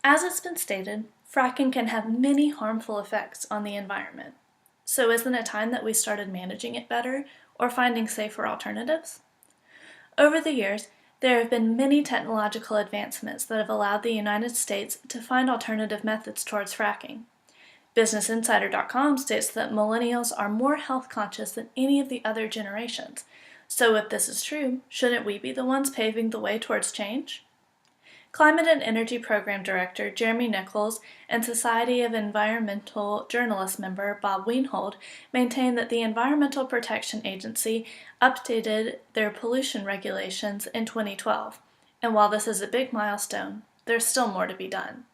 As it's been stated, fracking can have many harmful effects on the environment. So isn't it time that we started managing it better or finding safer alternatives? Over the years, there have been many technological advancements that have allowed the United States to find alternative methods towards fracking. BusinessInsider.com states that millennials are more health conscious than any of the other generations. So if this is true, shouldn't we be the ones paving the way towards change? Climate and Energy Program Director Jeremy Nichols and Society of Environmental Journalists member Bob Weinhold maintain that the Environmental Protection Agency updated their pollution regulations in 2012, and while this is a big milestone, there's still more to be done.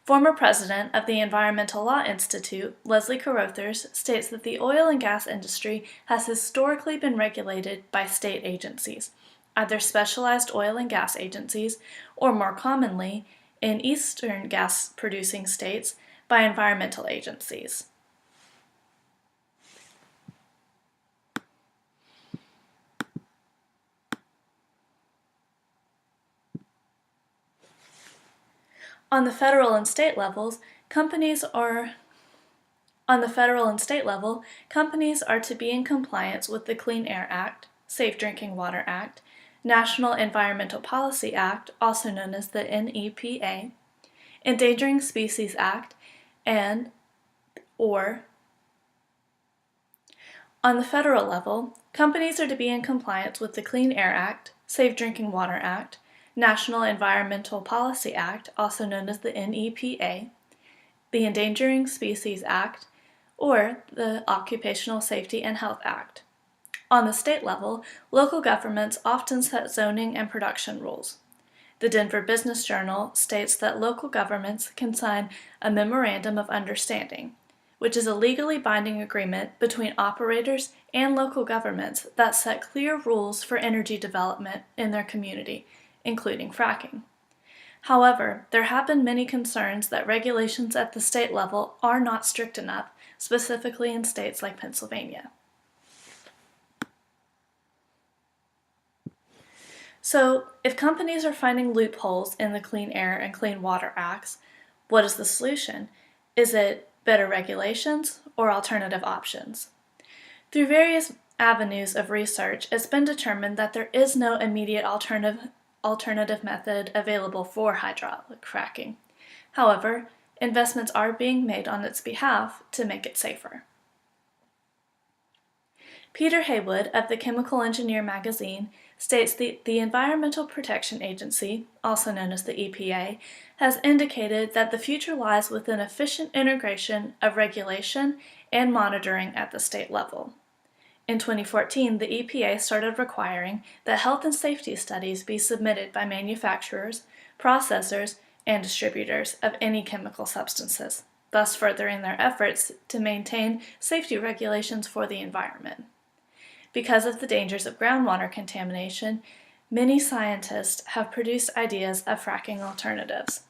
Former president of the Environmental Law Institute, Leslie Carothers, states that the oil and gas industry has historically been regulated by state agencies, either specialized oil and gas agencies, or more commonly, in eastern gas-producing states, by environmental agencies. On the federal and state level, companies are to be in compliance with the Clean Air Act, Safe Drinking Water Act, National Environmental Policy Act, also known as the NEPA, Endangered Species Act, on the federal level, companies are to be in compliance with the Clean Air Act, Safe Drinking Water Act, National Environmental Policy Act, also known as the NEPA, the Endangered Species Act, or the Occupational Safety and Health Act. On the state level, local governments often set zoning and production rules. The Denver Business Journal states that local governments can sign a Memorandum of Understanding, which is a legally binding agreement between operators and local governments that set clear rules for energy development in their community, including fracking. However, there have been many concerns that regulations at the state level are not strict enough, specifically in states like Pennsylvania. So, if companies are finding loopholes in the Clean Air and Clean Water Acts, what is the solution? Is it better regulations or alternative options? Through various avenues of research, it's been determined that there is no immediate alternative method available for hydraulic fracking. However, investments are being made on its behalf to make it safer. Peter Haywood of the Chemical Engineer magazine states that the Environmental Protection Agency, also known as the EPA, has indicated that the future lies with an efficient integration of regulation and monitoring at the state level. In 2014, the EPA started requiring that health and safety studies be submitted by manufacturers, processors, and distributors of any chemical substances, thus furthering their efforts to maintain safety regulations for the environment. Because of the dangers of groundwater contamination, many scientists have produced ideas of fracking alternatives.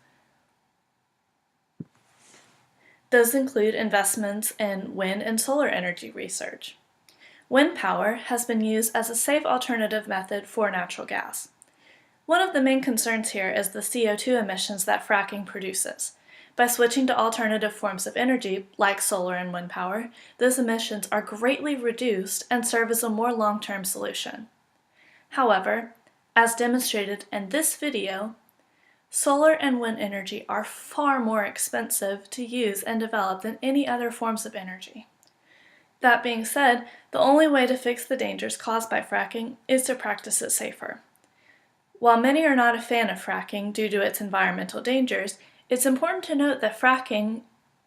Those include investments in wind and solar energy research. Wind power has been used as a safe alternative method for natural gas. One of the main concerns here is the CO2 emissions that fracking produces. By switching to alternative forms of energy, like solar and wind power, those emissions are greatly reduced and serve as a more long-term solution. However, as demonstrated in this video, solar and wind energy are far more expensive to use and develop than any other forms of energy. That being said, the only way to fix the dangers caused by fracking is to practice it safer. While many are not a fan of fracking due to its environmental dangers, it's important to note that fracking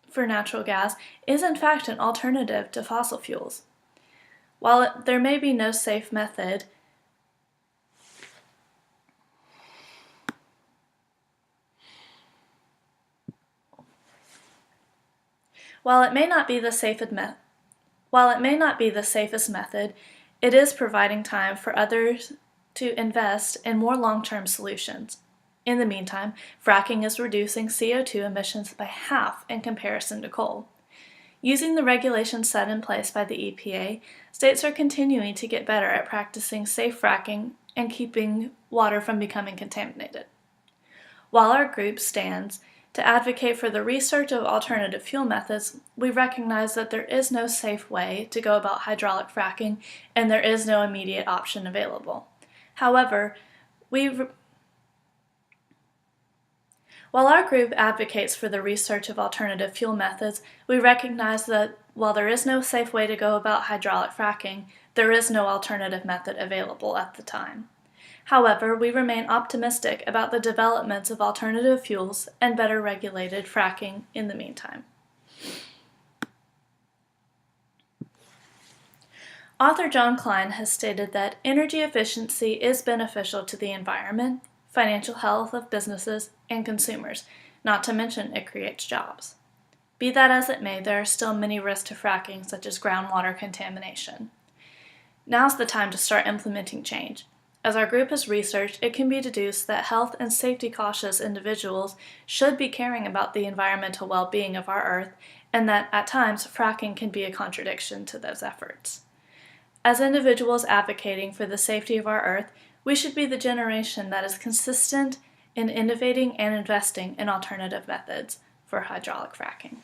for natural gas is in fact an alternative to fossil fuels. While there may be no safe method, while it may not be the safest method, it is providing time for others to invest in more long-term solutions. In the meantime, fracking is reducing CO2 emissions by half in comparison to coal. Using the regulations set in place by the EPA, states are continuing to get better at practicing safe fracking and keeping water from becoming contaminated. While our group stands to advocate for the research of alternative fuel methods, we recognize that there is no safe way to go about hydraulic fracking and there is no immediate option available. However, while our group advocates for the research of alternative fuel methods, we recognize that while there is no safe way to go about hydraulic fracking, there is no alternative method available at the time. However, we remain optimistic about the developments of alternative fuels and better regulated fracking in the meantime. Author John Klein has stated that energy efficiency is beneficial to the environment, financial health of businesses, and consumers, not to mention it creates jobs. Be that as it may, there are still many risks to fracking, such as groundwater contamination. Now's the time to start implementing change. As our group has researched, it can be deduced that health and safety cautious individuals should be caring about the environmental well-being of our Earth, and that at times fracking can be a contradiction to those efforts. As individuals advocating for the safety of our Earth, we should be the generation that is consistent in innovating and investing in alternative methods for hydraulic fracking.